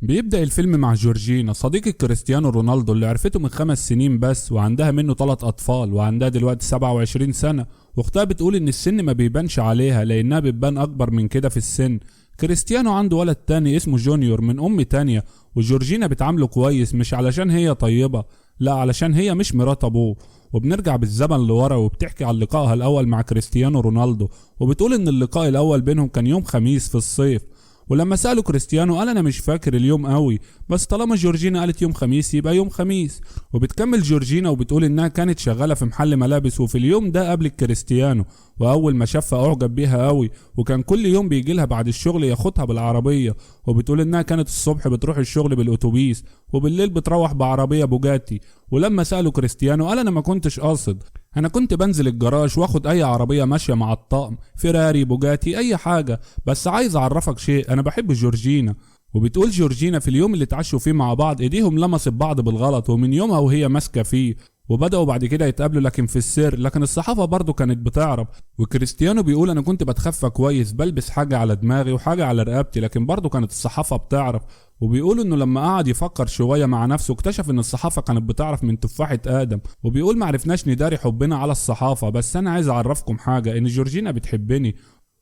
بيبدأ الفيلم مع جورجينا صديقة كريستيانو رونالدو اللي عرفته من 5 سنين بس، وعندها منه 3 أطفال، وعندها دلوقتي 27 سنة. واختها بتقول إن السن ما بيبانش عليها لأنها بتبان أكبر من كده في السن. كريستيانو عنده ولد تاني اسمه جونيور من أم تانية، وجورجينا بتعامله كويس مش علشان هي طيبة، لا علشان هي مش مرات أبوه. وبنرجع بالزمن لورا وبتحكي عن لقائها الأول مع كريستيانو رونالدو، وبتقول إن اللقاء الأول بينهم كان يوم خميس في الصيف. ولما سألوا كريستيانو قال انا مش فاكر اليوم قوي، بس طالما جورجينا قالت يوم خميس يبقى يوم خميس. وبتكمل جورجينا وبتقول انها كانت شغالة في محل ملابس، وفي اليوم ده قابلت كريستيانو، واول ما شافها اعجب بيها قوي، وكان كل يوم بيجي لها بعد الشغل ياخدها بالعربية. وبتقول انها كانت الصبح بتروح الشغل بالاتوبيس، وبالليل بتروح بعربية بوجاتي. ولما سألوا كريستيانو قال انا ما كنتش قاصد، انا كنت بنزل الجراج واخد اي عربية ماشية مع الطقم، فيراري بوجاتي اي حاجة، بس عايز اعرفك شيء، انا بحب جورجينا. وبتقول جورجينا في اليوم اللي اتعشوا فيه مع بعض ايديهم لمست بعض بالغلط، ومن يومها وهي ماسكة فيه. وبدأوا بعد كده يتقابلوا لكن في السر، لكن الصحافة برضو كانت بتعرف. وكريستيانو بيقول انا كنت بتخفى كويس، بلبس حاجة على دماغي وحاجة على رقبتي، لكن برضو كانت الصحافة بتعرف. وبيقول انه لما قعد يفكر شوية مع نفسه اكتشف ان الصحافة كانت بتعرف من تفاحة ادم. وبيقول معرفناش نداري حبنا على الصحافة، بس انا عايز اعرفكم حاجة، ان جورجينا بتحبني.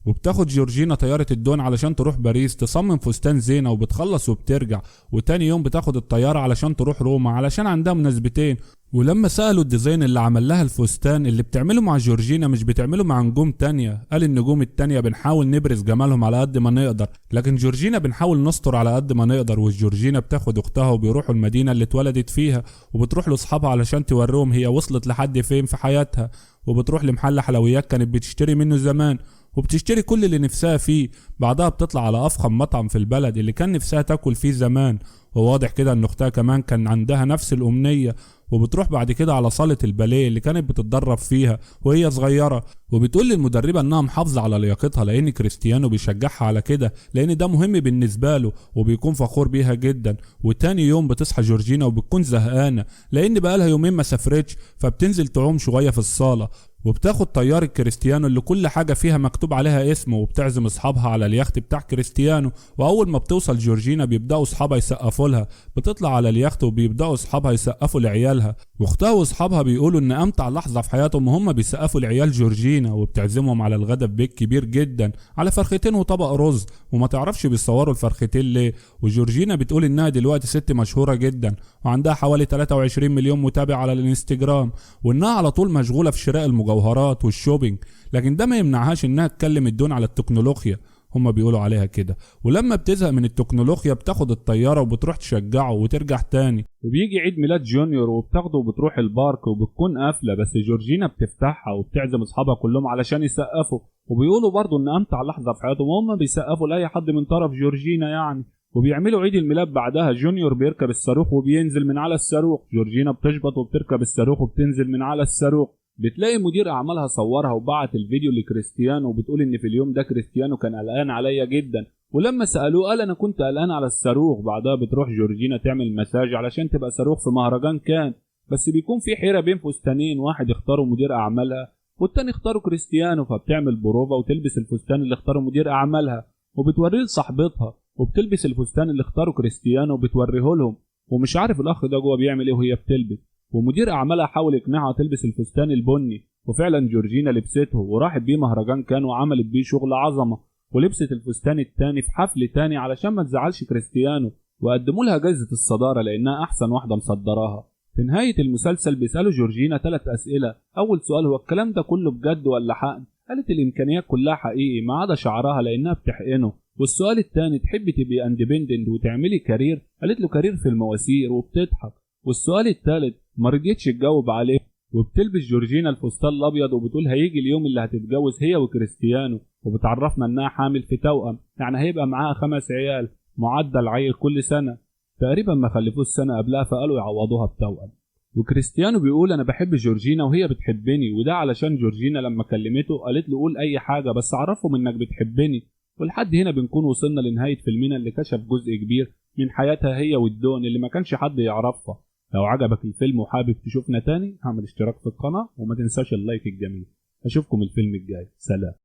وبتاخد جورجينا طيارة الدون علشان تروح باريس تصمم فستان زينة، وبتخلص وبترجع. وتاني يوم بتاخد الطيارة علشان تروح روما علشان عندها مناسبتين. ولما سألوا الديزاين اللي عمل لها الفستان اللي بتعمله مع جورجينا مش بتعمله مع نجوم تانية، قال النجوم التانية بنحاول نبرز جمالهم على قد ما نقدر، لكن جورجينا بنحاول نستر على قد ما نقدر. وجورجينا بتاخد اختها وبيروحوا المدينة اللي اتولدت فيها، وبتروح لاصحابها علشان توريهم هي وصلت لحد فين في حياتها. وبتروح لمحل حلويات كانت بتشتري منه زمان، وبتشتري كل اللي نفسها فيه. بعدها بتطلع على افخم مطعم في البلد اللي كان نفسها تاكل فيه زمان، وواضح كده ان اختها كمان كان عندها نفس الامنية. وبتروح بعد كده على صالة الباليه اللي كانت بتتدرب فيها وهي صغيرة، وبتقول للمدربة انها محافظة على لياقتها لان كريستيانو بيشجعها على كده، لان ده مهم بالنسبة له وبيكون فخور بيها جدا. وتاني يوم بتصحى جورجينا وبتكون زهقانة لان بقالها يومين ما سافرتش، فبتنزل تعوم شوية في الصالة. وبتاخد طيارة كريستيانو اللي كل حاجة فيها مكتوب عليها اسمه، وبتعزم اصحابها على اليخت بتاع كريستيانو. واول ما بتوصل جورجينا بيبداوا اصحابها يسقفوا لها، بتطلع على اليخت وبيبداوا اصحابها يسقفوا لعيالها. واختها واصحابها بيقولوا ان امتع لحظة في حياتهم وهم بيسقفوا لعيال جورجينا، وبتعزمهم على الغدا في بيت كبير جدا على فرختين وطبق رز، وما تعرفش بيصوروا الفرختين ليه. وجورجينا بتقول انها دلوقتي ست مشهورة جدا وعندها حوالي 23 مليون متابع على الانستجرام، وانها على طول مشغولة في شراء المجوهرات والشوبينج، لكن ده ما يمنعهاش انها تكلم الدون على التكنولوجيا، هما بيقولوا عليها كده. ولما بتزهق من التكنولوجيا بتاخد الطيارة وبتروح تشجعه وترجع تاني. وبيجي عيد ميلاد جونيور وبتاخده وبتروح البارك وبتكون قافلة، بس جورجينا بتفتحها وبتعزم اصحابها كلهم علشان يسقفوا. وبيقولوا برضو ان امتع لحظة في حياتهم وهم بيسقفوا لاي حد من طرف جورجينا يعني. وبيعملوا عيد الميلاد بعدها، جونيور بيركب الصاروخ وبينزل من على الصاروخ، جورجينا بتشبط وبتركب الصاروخ وبتنزل من على الصاروخ. بتلاقي مدير اعمالها صورها وبعت الفيديو لكريستيانو، وبتقول ان في اليوم ده كريستيانو كان قلقان عليا جدا، ولما سالوه قال انا كنت قلقان على الصاروخ. بعدها بتروح جورجينا تعمل مساج علشان تبقى صاروخ في مهرجان كان، بس بيكون في حيره بين فستانين، واحد اختاروا مدير اعمالها والتاني اختاروا كريستيانو، فبتعمل بروفا وتلبس الفستان اللي اختاره مدير اعمالها وبتوريه لصاحبتها، وبتلبس الفستان اللي اختاره كريستيانو وبتوريه لهم. ومش عارف الاخ ده جوه بيعمل ايه وهي بتلبس. ومدير اعمالها حاول يقنعها تلبس الفستان البني، وفعلا جورجينا لبسته وراحت بيه مهرجان كان وعملت بيه شغل عظمه. ولبست الفستان التاني في حفل تاني علشان ما تزعلش كريستيانو، وقدموا لها جائزه الصداره لانها احسن واحده مصدراها. في نهايه المسلسل بيسالوا جورجينا 3 اسئله. اول سؤال هو الكلام ده كله بجد ولا حقن؟ قالت الامكانيات كلها حقيقي ما عدا شعرها لانها بتحقنه. والسؤال الثاني تحبي تبقي اندبندنت وتعملي كارير؟ قالت له كارير في المواسير وبتضحك. والسؤال الثالث ما رضيتش تجاوب عليه. وبتلبس جورجينا الفستان الابيض وبتقول هيجي اليوم اللي هتتجوز هي وكريستيانو، وبتعرفنا انها حامل في توأم، يعني هيبقى معاها 5 عيال، معدل عيل كل سنه، تقريبا ما خلفوش سنه قبلها فقالوا يعوضوها بتوأم. وكريستيانو بيقول انا بحب جورجينا وهي بتحبني، وده علشان جورجينا لما كلمته قالت له قول اي حاجه بس عرفهم انك بتحبني. ولحد هنا بنكون وصلنا لنهايه فيلمنا اللي كشف جزء كبير من حياتها هي والدون اللي ما كانش حد يعرفها. لو عجبك الفيلم وحابب تشوفنا تاني اعمل اشتراك في القناه وما تنساش اللايك الجميل. اشوفكم الفيلم الجاي، سلام.